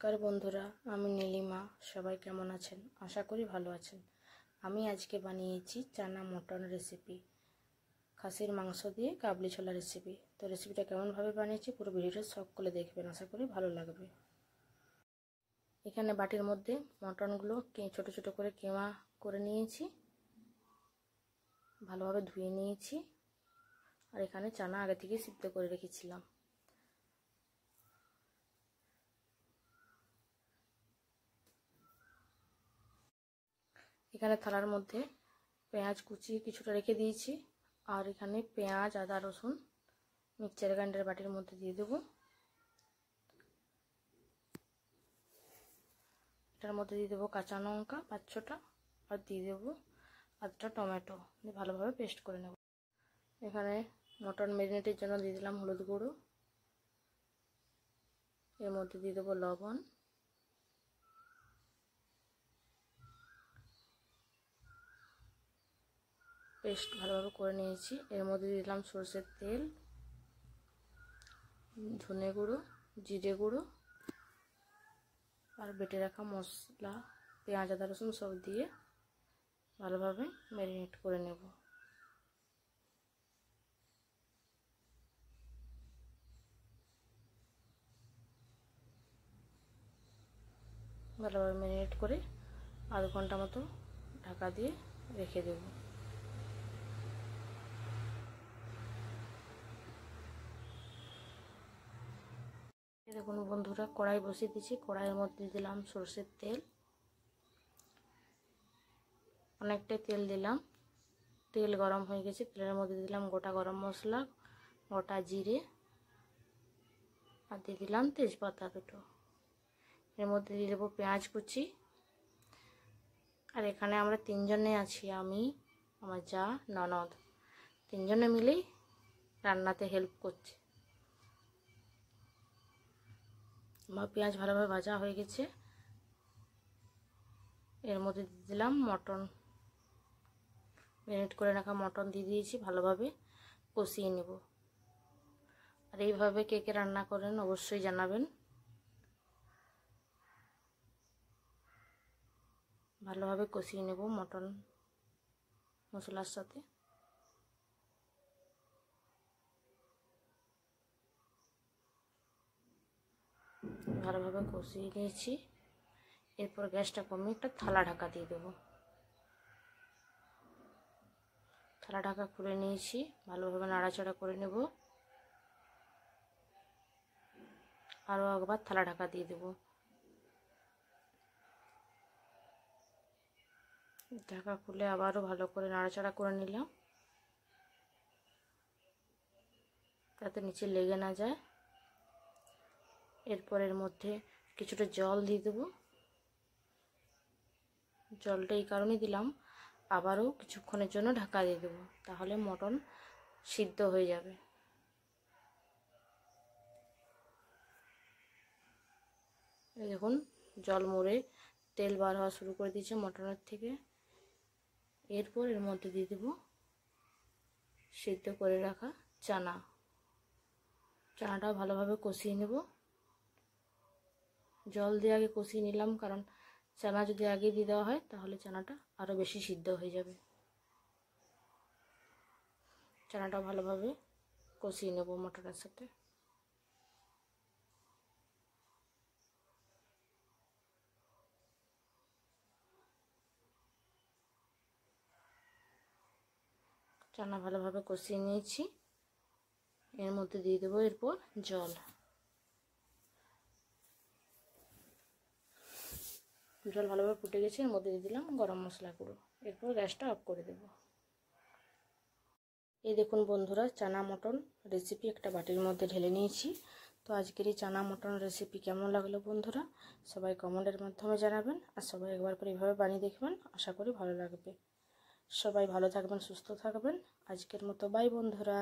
নমস্কার বন্ধুরা, আমি নীলিমা। সবাই কেমন আছেন? আশা করি ভালো আছেন। আমি আজকে বানিয়েছি চানা মটন রেসিপি, খাসির মাংস দিয়ে কাবলি ছোলা রেসিপি। তো রেসিপিটা কেমনভাবে বানিয়েছি পুরো ভিডিওটা শখ করে দেখবেন, আশা করি ভালো লাগবে। এখানে বাটির মধ্যে মটনগুলো ছোট ছোট করে কেমা করে নিয়েছি, ভালোভাবে ধুয়ে নিয়েছি। আর এখানে চানা আগে থেকে সিদ্ধ করে রেখেছিলাম। এখানে থালার মধ্যে পেঁয়াজ কুচি কিছুটা রেখে দিয়েছি, আর এখানে পেঁয়াজ আদা রসুন মিক্সচার গ্রাইন্ডার বাটির মধ্যে দিয়ে দেবো। এটার মধ্যে দিয়ে দেবো কাঁচা লঙ্কা 5-6টা, আর দিয়ে দেবো আধটা টমেটো, দিয়ে ভালোভাবে পেস্ট করে নেব। এখানে মটন ম্যারিনেটের জন্য দিয়ে দিলাম হলুদ গুঁড়ো, এর মধ্যে দিয়ে দেবো লবণ, পেস্ট ভালোভাবে করে নিয়েছি। এর মধ্যে দিয়ে দিলাম সরষের তেল, ধনে গুঁড়ো, জিরে গুঁড়ো, আর বেটে রাখা মশলা পেঁয়াজ আদা রসুন সব দিয়ে ভালোভাবে ম্যারিনেট করে নেব। ভালোভাবে ম্যারিনেট করে আধ ঘন্টা মতো ঢাকা দিয়ে রেখে দেব। দেখুন বন্ধুরা, কড়াই বসিয়ে দিয়েছি। কড়াইয়ের মধ্যে দিলাম সরষের তেল, অনেকটাই তেল দিলাম। তেল গরম হয়ে গেছে, তেলের মধ্যে দিলাম গোটা গরম মশলা, গোটা জিরে, আর দিয়ে দিলাম তেজপাতা দুটো। এর মধ্যে দিয়ে দেবো পেঁয়াজ কুচি। আর এখানে আমরা 3 জনে আছি, আমি, আমার যা, ননদ, 3 জনে মিলেই রান্নাতে হেল্প করছি। আমার পেঁয়াজ ভালোভাবে ভাজা হয়ে গেছে। এর মধ্যে দিয়ে দিলাম মটন, ম্যারিনেট করে রাখা মটন দিয়ে দিয়েছি, ভালোভাবে কষিয়ে নেব। আর এইভাবে কে কে রান্না করেন অবশ্যই জানাবেন। ভালোভাবে কষিয়ে নেব মটন মশলার সাথে। ভালোভাবে কষিয়ে নিয়েছি। এরপর গ্যাসটা কমিয়ে একটা থালা ঢাকা দিয়ে দেবো। থালা ঢাকা খুলে নিয়েছি, ভালোভাবে নাড়াচাড়া করে নেব। আরও একবার থালা ঢাকা দিয়ে দেব। ঢাকা খুলে আবারও ভালো করে নাড়াচাড়া করে নিলাম, যাতে নিচে লেগে না যায়। এরপর এর মধ্যে কিছুটা জল দিয়ে দেবো। জলটা এই কারণেই দিলাম, আবারও কিছুক্ষণের জন্য ঢাকা দিয়ে দেবো, তাহলে মটন সিদ্ধ হয়ে যাবে। এই দেখুন জল মরে তেল বার হওয়া শুরু করে দিয়েছে মটনের থেকে। এরপর এর মধ্যে দিয়ে দেবো সিদ্ধ করে রাখা চানাটাও ভালোভাবে কষিয়ে নেব। জল দিয়ে আগে কষিয়ে নিলাম, কারণ চানা যদি আগে দিয়ে দেওয়া হয় তাহলে চানাটা আরও বেশি সিদ্ধ হয়ে যাবে। চানাটা ভালোভাবে কষিয়ে নেব মটরের সাথে। চানা ভালোভাবে কষিয়ে নিয়েছি। এর মধ্যে দিয়ে দেবো এরপর জল। জল ভালোভাবে ফুটে গেছে, এর মধ্যে দিয়ে দিলাম গরম মশলা গুঁড়ো। এরপর গ্যাসটা অফ করে দেব। এই দেখুন বন্ধুরা, চানা মটন রেসিপি একটা বাটির মধ্যে ঢেলে নিয়েছি। তো আজকের এই চানা মটন রেসিপি কেমন লাগলো বন্ধুরা, সবাই কমেন্টের মাধ্যমে জানাবেন। আর সবাই একবার করে এইভাবে বানিয়ে দেখবেন, আশা করি ভালো লাগবে। সবাই ভালো থাকবেন, সুস্থ থাকবেন। আজকের মতো বাই বন্ধুরা।